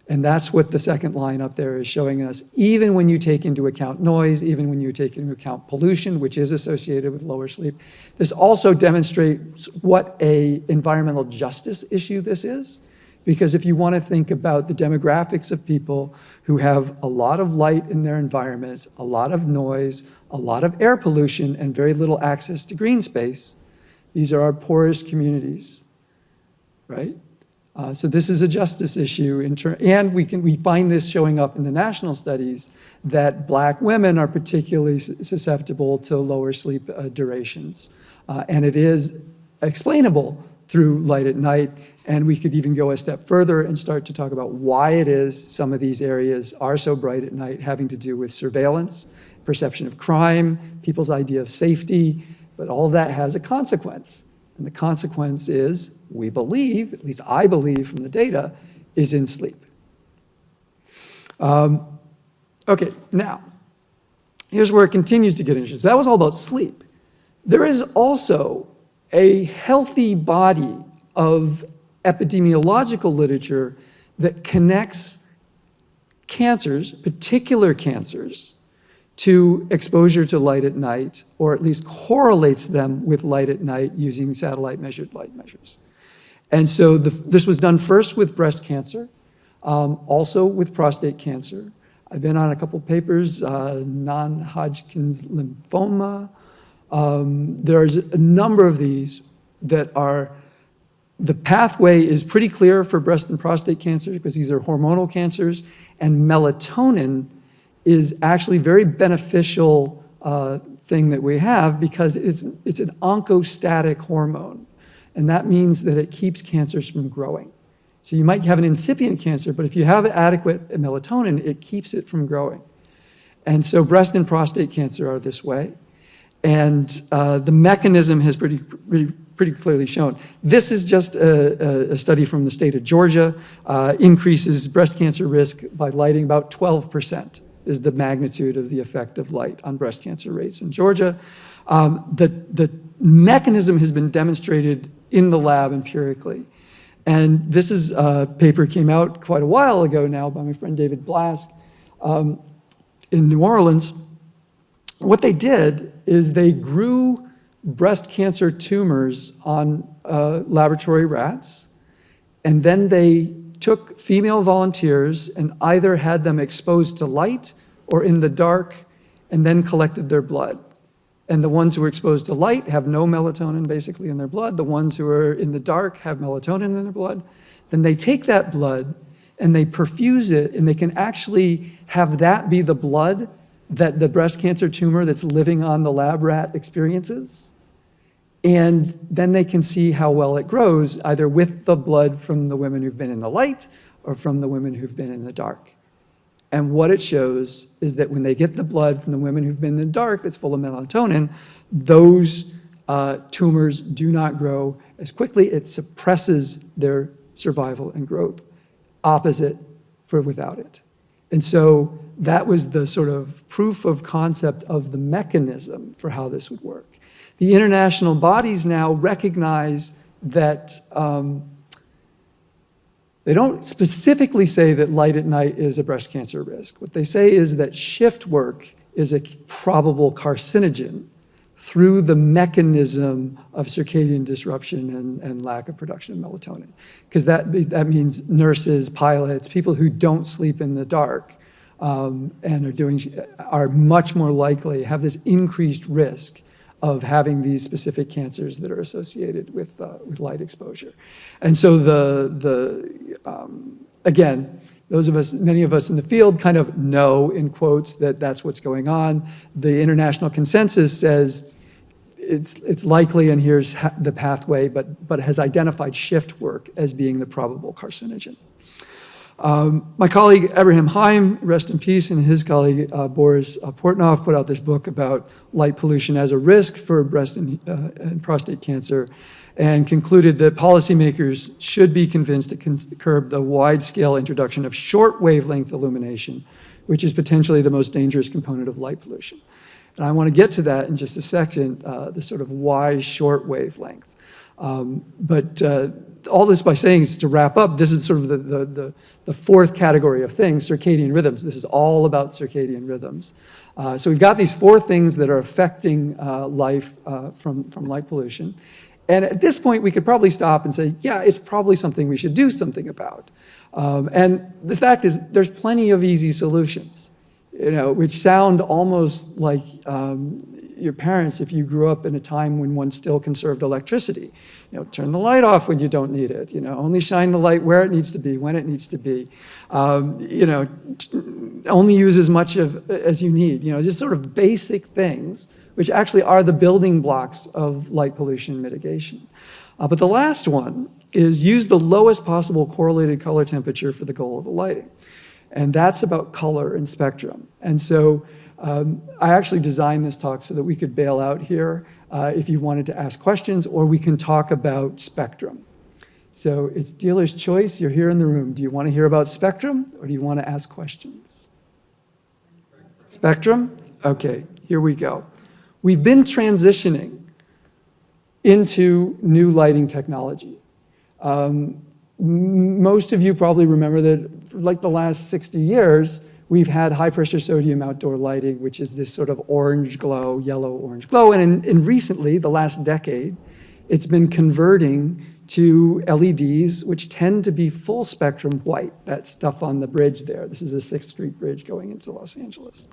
And that's what the second line up there is showing us. Even when you take into account noise, even when you take into account pollution, which is associated with lower sleep, this also demonstrates what an environmental justice issue this is. Because if you want to think about the demographics of people who have a lot of light in their environment, a lot of noise, a lot of air pollution, and very little access to green space, these are our poorest communities, right? So this is a justice issue, and we find this showing up in the national studies that Black women are particularly susceptible to lower sleep durations. And it is explainable through light at night, and we could even go a step further and start to talk about why it is some of these areas are so bright at night, having to do with surveillance, perception of crime, people's idea of safety, but all of that has a consequence. And the consequence is, we believe, at least I believe from the data, is in sleep. Okay, now, here's where it continues to get interesting. So that was all about sleep. There is also a healthy body of epidemiological literature that connects cancers, particular cancers, to exposure to light at night, or at least correlates them with light at night using satellite measured light measures. And so this was done first with breast cancer, also with prostate cancer. I've been on a couple papers, non-Hodgkin's lymphoma. There's a number of these that are, the pathway is pretty clear for breast and prostate cancer because these are hormonal cancers, and melatonin is actually a very beneficial thing that we have because it's an oncostatic hormone. And that means that it keeps cancers from growing. So you might have an incipient cancer, but if you have adequate melatonin, it keeps it from growing. And so breast and prostate cancer are this way. And the mechanism has pretty clearly shown. This is just a study from the state of Georgia, increases breast cancer risk by lighting about 12% is the magnitude of the effect of light on breast cancer rates in Georgia. The mechanism has been demonstrated in the lab empirically. And this is a paper came out quite a while ago now by my friend David Blask in New Orleans. What they did is they grew breast cancer tumors on laboratory rats, and then they took female volunteers and either had them exposed to light or in the dark, and then collected their blood. And the ones who were exposed to light have no melatonin basically in their blood. The ones who are in the dark have melatonin in their blood. Then they take that blood and they perfuse it, and they can actually have that be the blood that the breast cancer tumor that's living on the lab rat experiences. And then they can see how well it grows, either with the blood from the women who've been in the light or from the women who've been in the dark. And what it shows is that when they get the blood from the women who've been in the dark that's full of melatonin, those tumors do not grow as quickly. It suppresses their survival and growth, opposite for without it. And so that was the sort of proof of concept of the mechanism for how this would work. The international bodies now recognize that they don't specifically say that light at night is a breast cancer risk. What they say is that shift work is a probable carcinogen through the mechanism of circadian disruption and lack of production of melatonin. Because that means nurses, pilots, people who don't sleep in the dark and are much more likely, have this increased risk of having these specific cancers that are associated with light exposure. And so again, many of us in the field kind of know, in quotes, that that's what's going on. The international consensus says it's likely, and here's the pathway, but has identified shift work as being the probable carcinogen. My colleague Abraham Heim, rest in peace, and his colleague Boris Portnoy put out this book about light pollution as a risk for breast and prostate cancer, and concluded that policymakers should be convinced to curb the wide-scale introduction of short wavelength illumination, which is potentially the most dangerous component of light pollution. And I want to get to that in just a second, the sort of why short wavelength. All this by saying is to wrap up, this is sort of the fourth category of things, circadian rhythms. This is all about circadian rhythms. So we've got these four things that are affecting life from light pollution. And at this point, we could probably stop and say, yeah, it's probably something we should do something about. And the fact is, there's plenty of easy solutions, which sound almost like your parents if you grew up in a time when one still conserved electricity. Turn the light off when you don't need it. Only shine the light where it needs to be, when it needs to be. Only use as much as you need. Just sort of basic things, which actually are the building blocks of light pollution mitigation. But the last one is use the lowest possible correlated color temperature for the goal of the lighting. And that's about color and spectrum. And so I actually designed this talk so that we could bail out here if you wanted to ask questions, or we can talk about spectrum. So it's dealer's choice. You're here in the room. Do you want to hear about spectrum, or do you want to ask questions? Spectrum? Okay, here we go. We've been transitioning into new lighting technology. Most of you probably remember that for like the last 60 years, we've had high-pressure sodium outdoor lighting, which is this sort of orange glow, yellow-orange glow. And in recently, the last decade, it's been converting to LEDs, which tend to be full-spectrum white, that stuff on the bridge there. This is a 6th Street bridge going into Los Angeles.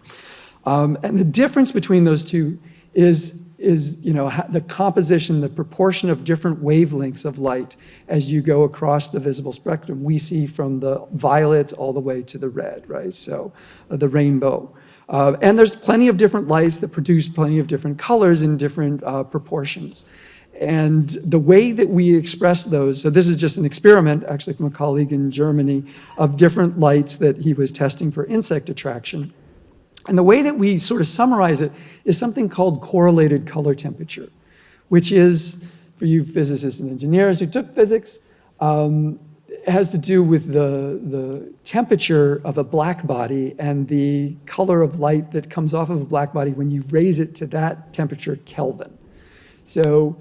And the difference between those two is the composition, the proportion of different wavelengths of light as you go across the visible spectrum. We see from the violet all the way to the red, right? So the rainbow. And there's plenty of different lights that produce plenty of different colors in different proportions. And the way that we express those, so this is just an experiment, actually from a colleague in Germany, of different lights that he was testing for insect attraction. And the way that we sort of summarize it is something called correlated color temperature, which is, for you physicists and engineers who took physics, it has to do with the temperature of a black body and the color of light that comes off of a black body when you raise it to that temperature Kelvin. So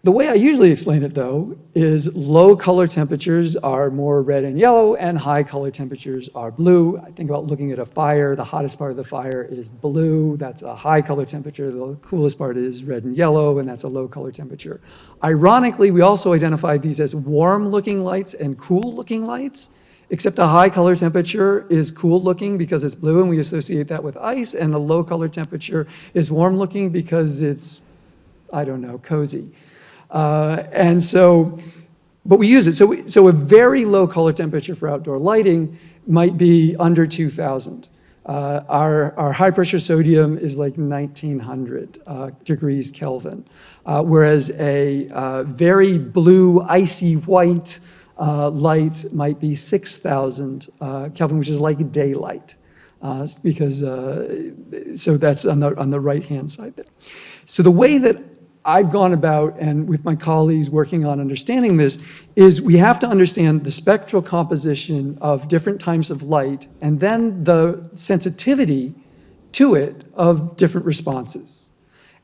the way I usually explain it, though, is low color temperatures are more red and yellow, and high color temperatures are blue. I think about looking at a fire. The hottest part of the fire is blue. That's a high color temperature. The coolest part is red and yellow, and that's a low color temperature. Ironically, we also identified these as warm-looking lights and cool-looking lights, except a high color temperature is cool-looking because it's blue, and we associate that with ice, and a low color temperature is warm-looking because it's, I don't know, cozy. But we use it. So a very low color temperature for outdoor lighting might be under 2,000. Our high pressure sodium is like 1900 degrees Kelvin, whereas a very blue, icy white light might be 6,000 Kelvin, which is like daylight, because so that's on the right-hand side there. So the way that I've gone about, and with my colleagues working on understanding this, is we have to understand the spectral composition of different types of light, and then the sensitivity to it of different responses.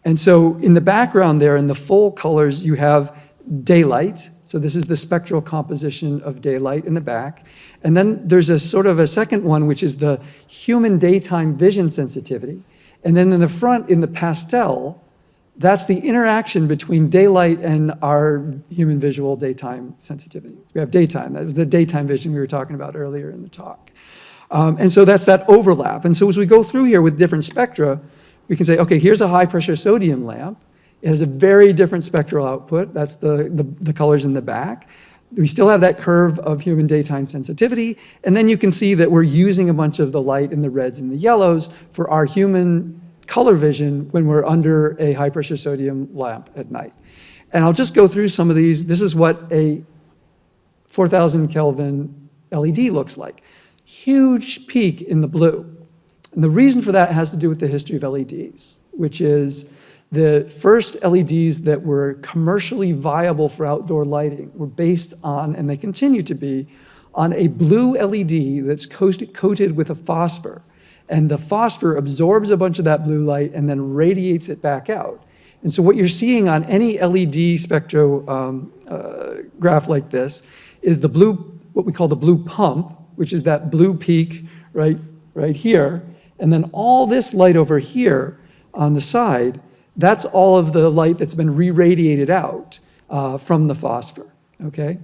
And so in the background there, in the full colors, you have daylight. So this is the spectral composition of daylight in the back. And then there's a sort of a second one, which is the human daytime vision sensitivity. And then in the front, in the pastel, that's the interaction between daylight and our human visual daytime sensitivity. We have daytime. That was the daytime vision we were talking about earlier in the talk. And so that's that overlap. And so as we go through here with different spectra, we can say, okay, here's a high pressure sodium lamp. It has a very different spectral output. That's the colors in the back. We still have that curve of human daytime sensitivity. And then you can see that we're using a bunch of the light in the reds and the yellows for our human color vision when we're under a high pressure sodium lamp at night. And I'll just go through some of these. This is what a 4,000 Kelvin LED looks like. Huge peak in the blue. And the reason for that has to do with the history of LEDs, which is the first LEDs that were commercially viable for outdoor lighting were based on, and they continue to be, on a blue LED that's coated with a phosphor. And the phosphor absorbs a bunch of that blue light and then radiates it back out. And so what you're seeing on any LED spectrograph like this is the blue, what we call the blue pump, which is that blue peak right here. And then all this light over here on the side, that's all of the light that's been re-radiated out from the phosphor, okay?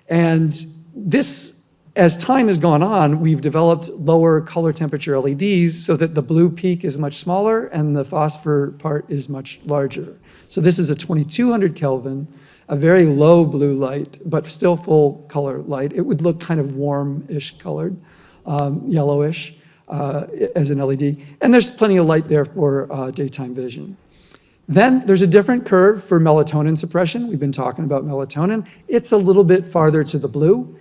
And this, as time has gone on, we've developed lower color temperature LEDs so that the blue peak is much smaller and the phosphor part is much larger. So this is a 2200 Kelvin, a very low blue light, but still full color light. It would look kind of warm-ish colored, yellowish as an LED. And there's plenty of light there for daytime vision. Then there's a different curve for melatonin suppression. We've been talking about melatonin. It's a little bit farther to the blue,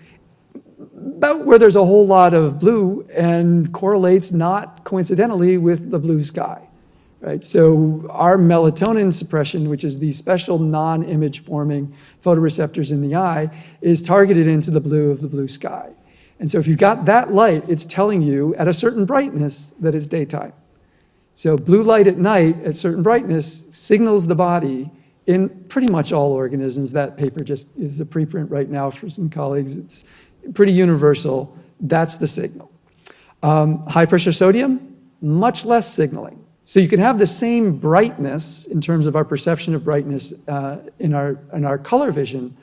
about where there's a whole lot of blue and correlates not coincidentally with the blue sky, right? So our melatonin suppression, which is these special non-image forming photoreceptors in the eye, is targeted into the blue of the blue sky. And so if you've got that light, it's telling you at a certain brightness that it's daytime. So blue light at night at certain brightness signals the body in pretty much all organisms. That paper just is a preprint right now for some colleagues. It's pretty universal. That's the signal. High pressure sodium, much less signaling. So you can have the same brightness in terms of our perception of brightness in our color vision,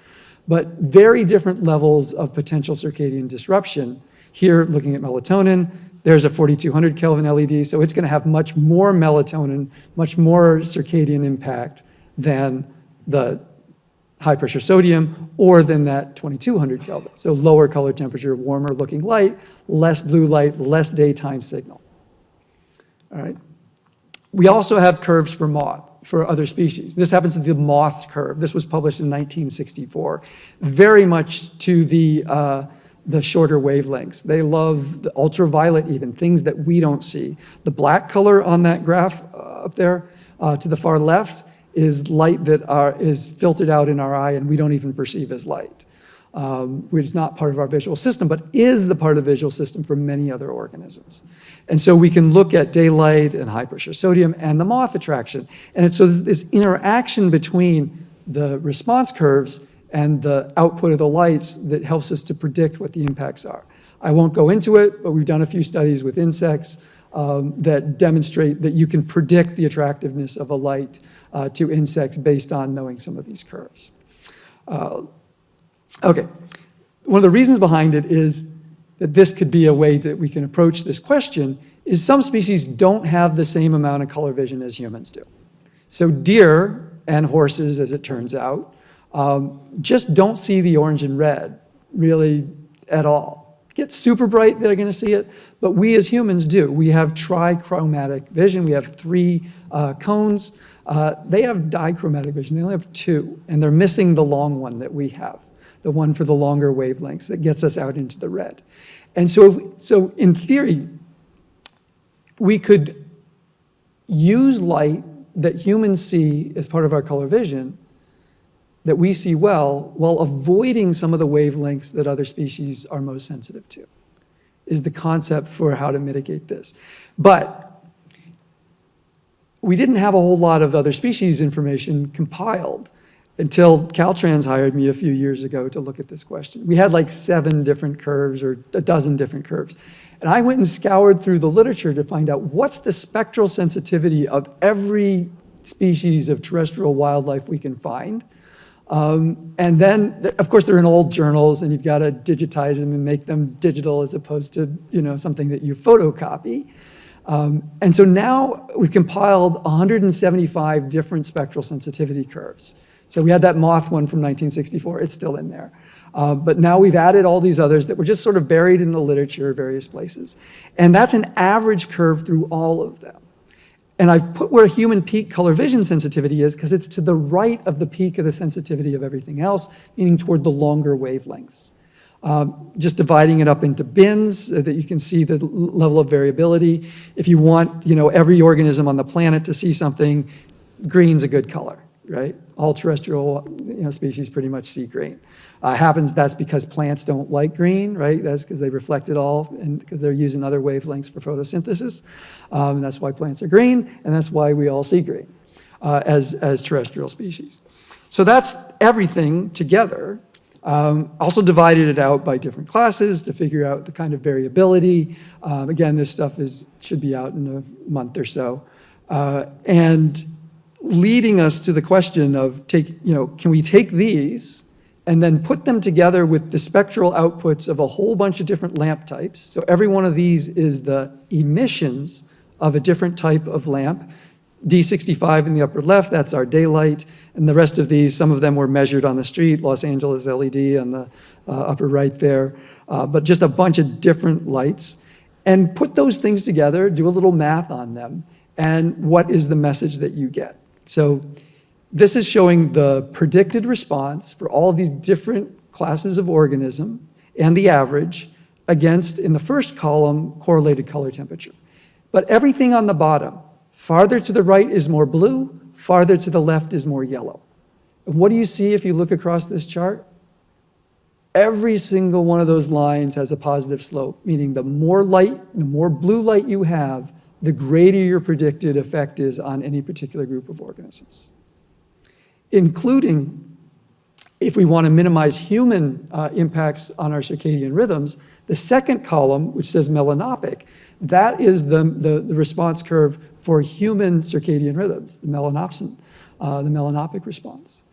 but very different levels of potential circadian disruption. Here, looking at melatonin, there's a 4200 Kelvin LED, so it's going to have much more melatonin, much more circadian impact than the high pressure sodium or than that 2200 Kelvin. So lower color temperature, warmer looking light, less blue light, less daytime signal. All right. We also have curves for moth. for other species. This happens to the moth curve. This was published in 1964, very much to the shorter wavelengths. They love the ultraviolet even, things that we don't see. The black color on that graph up there to the far left is light that is filtered out in our eye and we don't even perceive as light, which is not part of our visual system, but is the part of the visual system for many other organisms. And so we can look at daylight and high pressure sodium and the moth attraction. And so this interaction between the response curves and the output of the lights that helps us to predict what the impacts are. I won't go into it, but we've done a few studies with insects that demonstrate that you can predict the attractiveness of a light to insects based on knowing some of these curves. Okay, one of the reasons behind it is that this could be a way that we can approach this question is some species don't have the same amount of color vision as humans do. So deer and horses, as it turns out, just don't see the orange and red really at all. Get super bright, they're gonna see it, but we as humans do. We have trichromatic vision, we have 3 cones. They have dichromatic vision, they only have 2, and they're missing the long one that we have, the one for the longer wavelengths that gets us out into the red. And so in theory, we could use light that humans see as part of our color vision that we see well while avoiding some of the wavelengths that other species are most sensitive to, is the concept for how to mitigate this. But we didn't have a whole lot of other species information compiled until Caltrans hired me a few years ago to look at this question. We had like 7 different curves or a dozen different curves. And I went and scoured through the literature to find out what's the spectral sensitivity of every species of terrestrial wildlife we can find. And then, of course, they're in old journals and you've got to digitize them and make them digital as opposed to, something that you photocopy. And so now we've compiled 175 different spectral sensitivity curves. So we had that moth one from 1964, it's still in there. But now we've added all these others that were just sort of buried in the literature various places. And that's an average curve through all of them. And I've put where human peak color vision sensitivity is because it's to the right of the peak of the sensitivity of everything else, meaning toward the longer wavelengths. Just dividing it up into bins so that you can see the level of variability. If you want, every organism on the planet to see something, green's a good color, right? All terrestrial species pretty much see green. That's because plants don't like green, right? That's because they reflect it all and because they're using other wavelengths for photosynthesis. And that's why plants are green, and that's why we all see green as terrestrial species. So that's everything together. Also divided it out by different classes to figure out the kind of variability. Again, this stuff should be out in a month or so. And leading us to the question of, can we take these and then put them together with the spectral outputs of a whole bunch of different lamp types. So every one of these is the emissions of a different type of lamp. D65 in the upper left, that's our daylight. And the rest of these, some of them were measured on the street, Los Angeles LED on the upper right there. But just a bunch of different lights. And put those things together, do a little math on them, and what is the message that you get? So this is showing the predicted response for all of these different classes of organism and the average against, in the first column, correlated color temperature. But everything on the bottom, farther to the right is more blue, farther to the left is more yellow. And what do you see if you look across this chart? Every single one of those lines has a positive slope, meaning the more light, the more blue light you have, the greater your predicted effect is on any particular group of organisms. Including, if we want to minimize human impacts on our circadian rhythms, the second column, which says melanopic, that is the response curve for human circadian rhythms, the melanopsin, the melanopic response.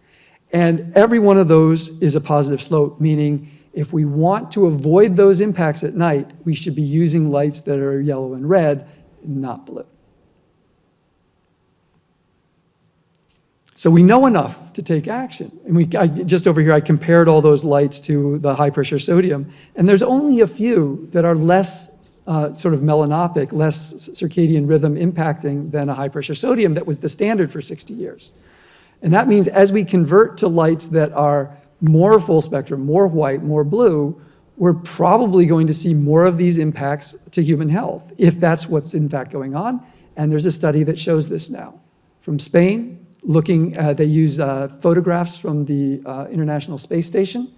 And every one of those is a positive slope, meaning if we want to avoid those impacts at night, we should be using lights that are yellow and red, not blue. So we know enough to take action. And just over here, I compared all those lights to the high pressure sodium, and there's only a few that are less sort of melanopic, less circadian rhythm impacting than a high-pressure sodium that was the standard for 60 years. And that means as we convert to lights that are more full spectrum, more white, more blue, we're probably going to see more of these impacts to human health, if that's what's in fact going on. And there's a study that shows this now. From Spain, they use photographs from the International Space Station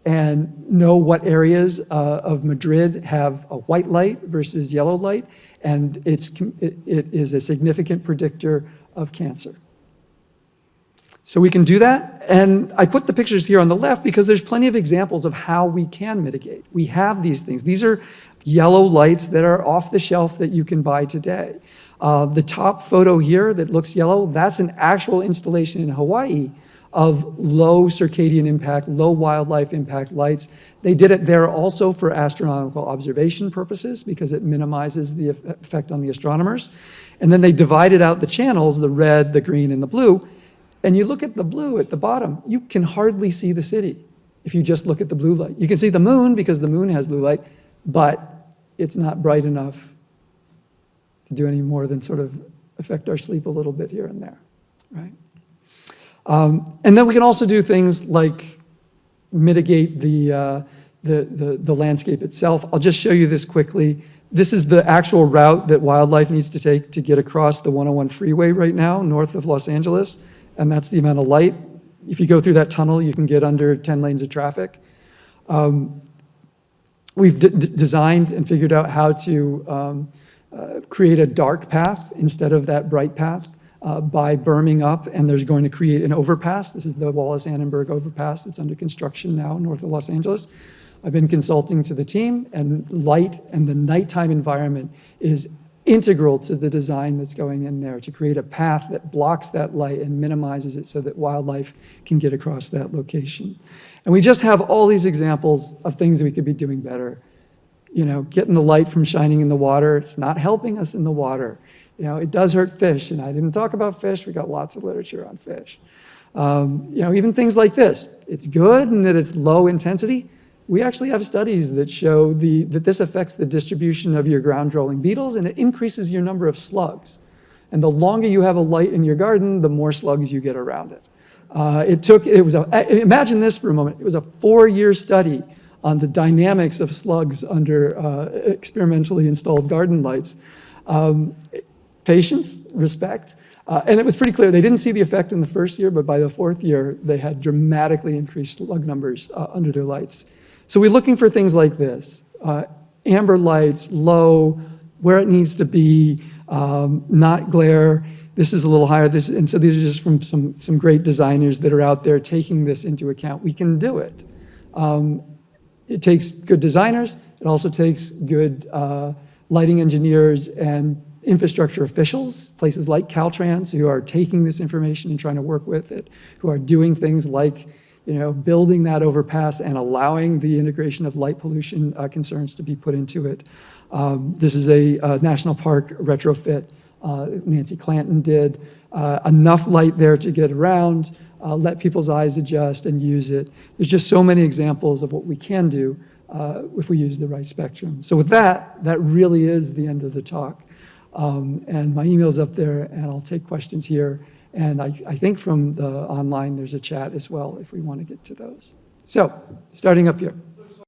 and know what areas of Madrid have a white light versus yellow light, and it is a significant predictor of cancer. So we can do that, and I put the pictures here on the left because there's plenty of examples of how we can mitigate. We have these things. These are yellow lights that are off the shelf that you can buy today. The top photo here that looks yellow, that's an actual installation in Hawaii of low circadian impact, low wildlife impact lights. They did it there also for astronomical observation purposes because it minimizes the effect on the astronomers. And then they divided out the channels, the red, the green, and the blue. And you look at the blue at the bottom, you can hardly see the city if you just look at the blue light. You can see the moon because the moon has blue light, but it's not bright enough to do any more than sort of affect our sleep a little bit here and there, right? And then we can also do things like mitigate the landscape itself. I'll just show you this quickly. This is the actual route that wildlife needs to take to get across the 101 freeway right now, north of Los Angeles, and that's the amount of light. If you go through that tunnel, you can get under 10 lanes of traffic. We've designed and figured out how to create a dark path instead of that bright path by berming up, and there's going to create an overpass. This is the Wallace-Annenberg overpass. It's under construction now north of Los Angeles. I've been consulting to the team, and light and the nighttime environment is integral to the design that's going in there to create a path that blocks that light and minimizes it so that wildlife can get across that location. And we just have all these examples of things we could be doing better. You know, getting the light from shining in the water, it's not helping us in the water. You know, it does hurt fish, and I didn't talk about fish. We got lots of literature on fish. You know, even things like this. It's good in that it's low intensity. We actually have studies that show that this affects the distribution of your ground-dwelling beetles, and it increases your number of slugs. And the longer you have a light in your garden, the more slugs you get around it. Imagine this for a moment. It was a 4-year study on the dynamics of slugs under experimentally installed garden lights. Patience, respect, and it was pretty clear. They didn't see the effect in the first year, but by the 4th year, they had dramatically increased slug numbers under their lights. So we're looking for things like this. Amber lights, low, where it needs to be, not glare. This is a little higher. And so these are just from some great designers that are out there taking this into account. We can do it. It takes good designers. It also takes good lighting engineers and infrastructure officials, places like Caltrans, who are taking this information and trying to work with it, who are doing things like, you know, building that overpass and allowing the integration of light pollution concerns to be put into it. This is a national park retrofit Nancy Clanton did. Enough light there to get around, let people's eyes adjust and use it. There's just so many examples of what we can do if we use the right spectrum. So with that really is the end of the talk. And my email's up there, and I'll take questions here. And I think from the online, there's a chat as well if we want to get to those. So starting up here.